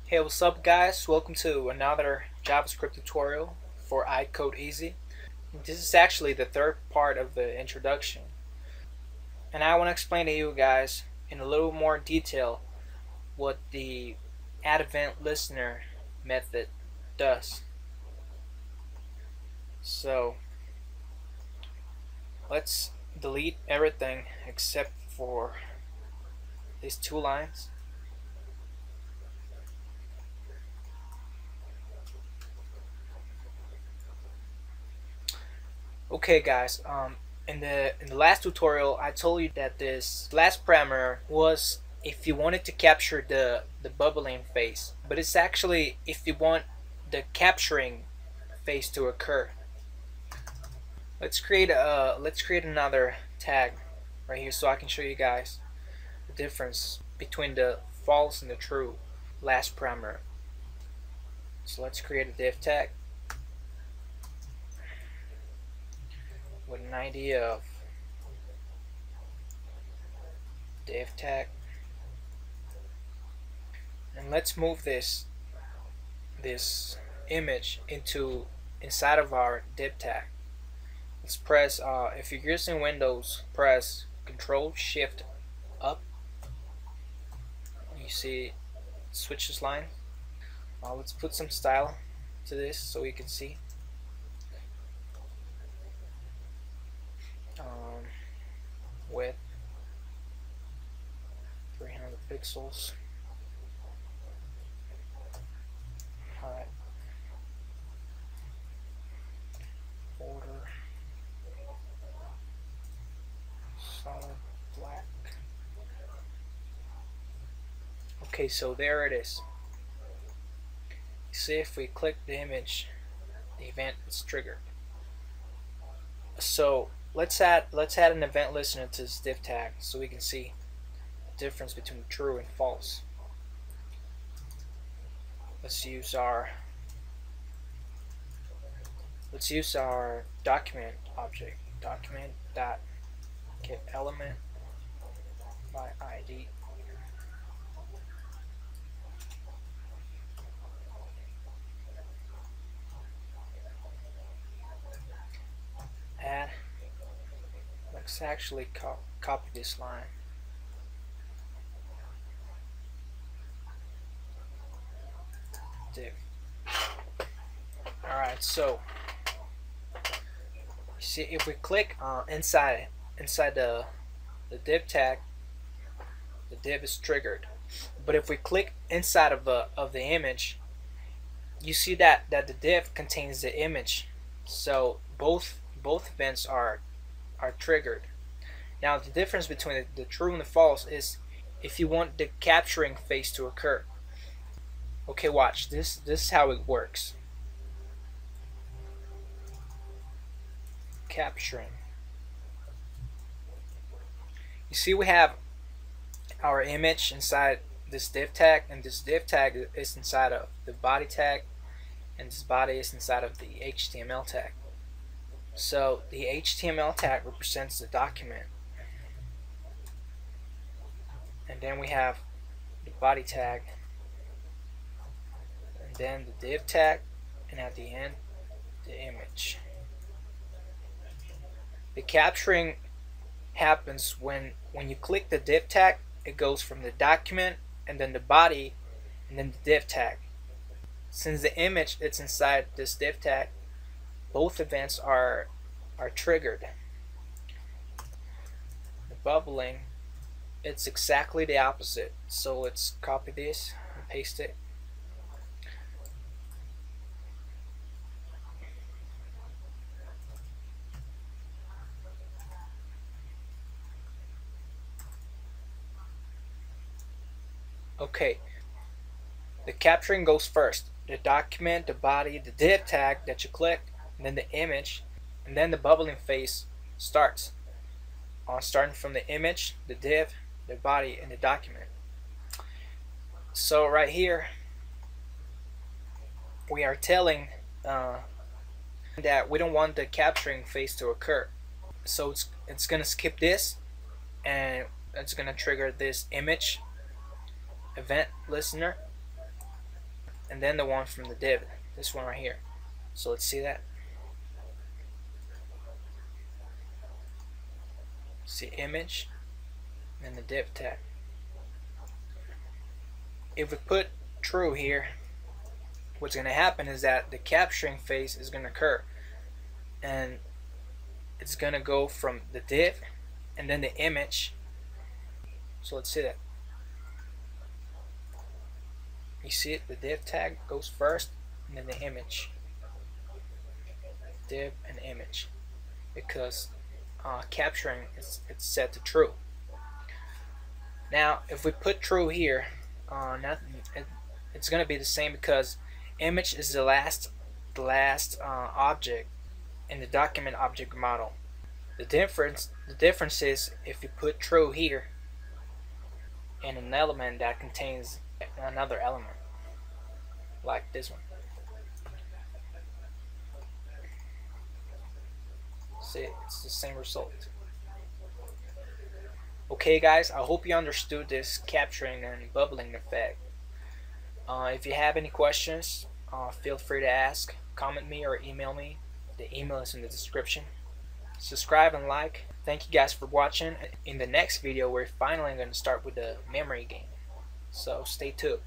Hey, what's up guys? Welcome to another JavaScript tutorial for iCode Easy. This is actually the third part of the introduction. And I want to explain to you guys in a little more detail what the addEventListener method does. So let's delete everything except for these two lines. Okay guys, in the last tutorial I told you that this last parameter was if you wanted to capture the bubbling phase, but it's actually if you want the capturing phase to occur. Let's create another tag right here so I can show you guys the difference between the false and the true last parameter. So let's create a div tag with an ID of div tag, and let's move this image inside of our div tag. Let's press if you're using Windows, press Ctrl Shift up. You see it switches line. Let's put some style to this so you can see. Width 300 pixels. Height, border, solid black. Okay, so there it is. See, if we click the image, the event is triggered. So let's add an event listener to this div tag so we can see the difference between true and false. Let's use our document object, document dot get element by ID. And let's actually copy this line. Div. Alright, so you see, if we click inside the div tag, the div is triggered. But if we click inside of the image, you see that the div contains the image. So both events are triggered. Now the difference between the true and the false is if you want the capturing phase to occur. Okay, watch this. This is how it works. Capturing. You see, we have our image inside this div tag, and this div tag is inside of the body tag, and this body is inside of the HTML tag. So the HTML tag represents the document, and then we have the body tag, and then the div tag, and at the end the image. The capturing happens when you click the div tag. It goes from the document and then the body and then the div tag. Since the image is inside this div tag, both events are triggered. The bubbling, it's exactly the opposite. So let's copy this and paste it. Okay, the capturing goes first. The document, the body, the div tag that you click, and then the image, and then the bubbling phase starts. Starting from the image, the div, the body, and the document. So right here, we are telling that we don't want the capturing phase to occur. So it's gonna skip this, and it's gonna trigger this image event listener, and then the one from the div, this one right here. So let's see that. See image and the div tag. If we put true here, what's going to happen is that the capturing phase is going to occur, and it's going to go from the div and then the image. So let's see that. You see it, the div tag goes first and then the image. Div and image, because capturing it's set to true. Now if we put true here, it's going to be the same, because image is the last object in the document object model. The difference is if you put true here in an element that contains another element, like this one. See, it's the same result. Okay guys, I hope you understood this capturing and bubbling effect. If you have any questions, feel free to ask, comment me, or email me. The email is in the description. Subscribe and like. Thank you guys for watching. In the next video, we're finally going to start with the memory game. So stay tuned.